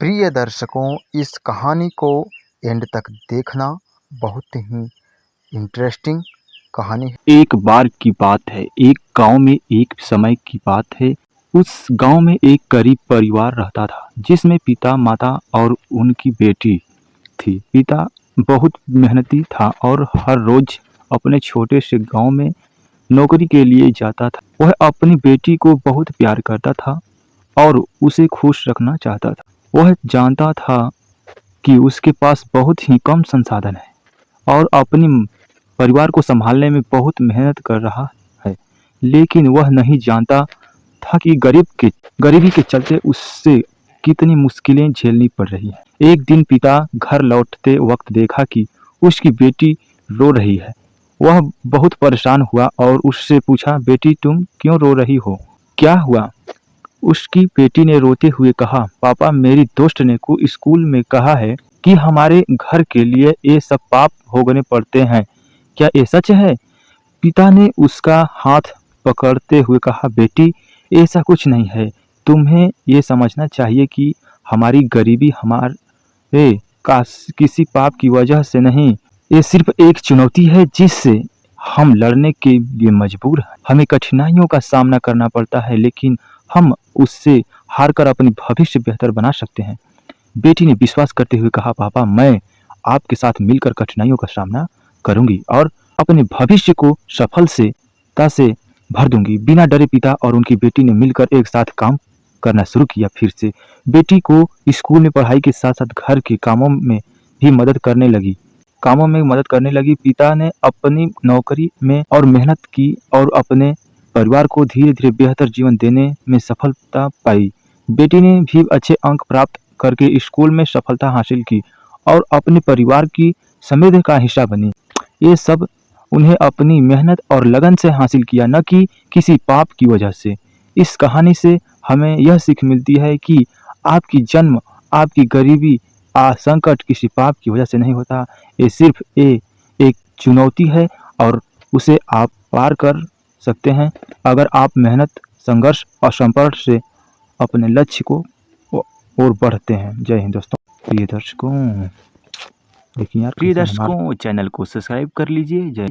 प्रिय दर्शकों, इस कहानी को एंड तक देखना। बहुत ही इंटरेस्टिंग कहानी है। एक बार की बात है। एक गांव में एक समय की बात है। उस गांव में एक गरीब परिवार रहता था जिसमें पिता, माता और उनकी बेटी थी। पिता बहुत मेहनती था और हर रोज अपने छोटे से गांव में नौकरी के लिए जाता था। वह अपनी बेटी को बहुत प्यार करता था और उसे खुश रखना चाहता था। वह जानता था कि उसके पास बहुत ही कम संसाधन है और अपनी परिवार को संभालने में बहुत मेहनत कर रहा है, लेकिन वह नहीं जानता था कि गरीबी के चलते उससे कितनी मुश्किलें झेलनी पड़ रही हैं। एक दिन पिता घर लौटते वक्त देखा कि उसकी बेटी रो रही है। वह बहुत परेशान हुआ और उससे पूछा, बेटी तुम क्यों रो रही हो? क्या हुआ? उसकी बेटी ने रोते हुए कहा, पापा मेरी दोस्त ने को स्कूल में कहा है कि हमारे घर के लिए ये सब पाप भोगने पड़ते हैं। क्या ये सच है? पिता ने उसका हाथ पकड़ते हुए कहा, बेटी ऐसा कुछ नहीं है। तुम्हें ये समझना चाहिए कि हमारी गरीबी हमारे किसी पाप की वजह से नहीं, ये सिर्फ एक चुनौती है जिससे हम लड़ने के लिए मजबूर हैं। हमें कठिनाइयों का सामना करना पड़ता है, लेकिन हम उससे हार कर अपनी भविष्य बेहतर बना सकते हैं। बेटी ने विश्वास करते हुए कहा, पापा मैं आपके साथ मिलकर कठिनाइयों का सामना करूंगी और अपने भविष्य को सफलता से भर दूंगी। बिना डरे पिता और उनकी बेटी ने मिलकर एक साथ काम करना शुरू किया। फिर से बेटी को स्कूल में पढ़ाई के साथ साथ घर के कामों में भी मदद करने लगी। पिता ने अपनी नौकरी में और मेहनत की और अपने परिवार को धीरे धीरे बेहतर जीवन देने में सफलता पाई। बेटी ने भी अच्छे अंक प्राप्त करके स्कूल में सफलता हासिल की और अपने परिवार की समृद्धि का हिस्सा बनी। ये सब उन्हें अपनी मेहनत और लगन से हासिल किया, न कि किसी पाप की वजह से। इस कहानी से हमें यह सीख मिलती है कि आपकी गरीबी, संकट किसी पाप की वजह से नहीं होता। ये सिर्फ एक चुनौती है और उसे आप पार कर सकते हैं अगर आप मेहनत, संघर्ष और संपर्क से अपने लक्ष्य को और बढ़ते हैं। जय हिंद दोस्तों। प्रिय दर्शकों, देखिए यार, प्रिय दर्शकों, चैनल को सब्सक्राइब कर लीजिए। जय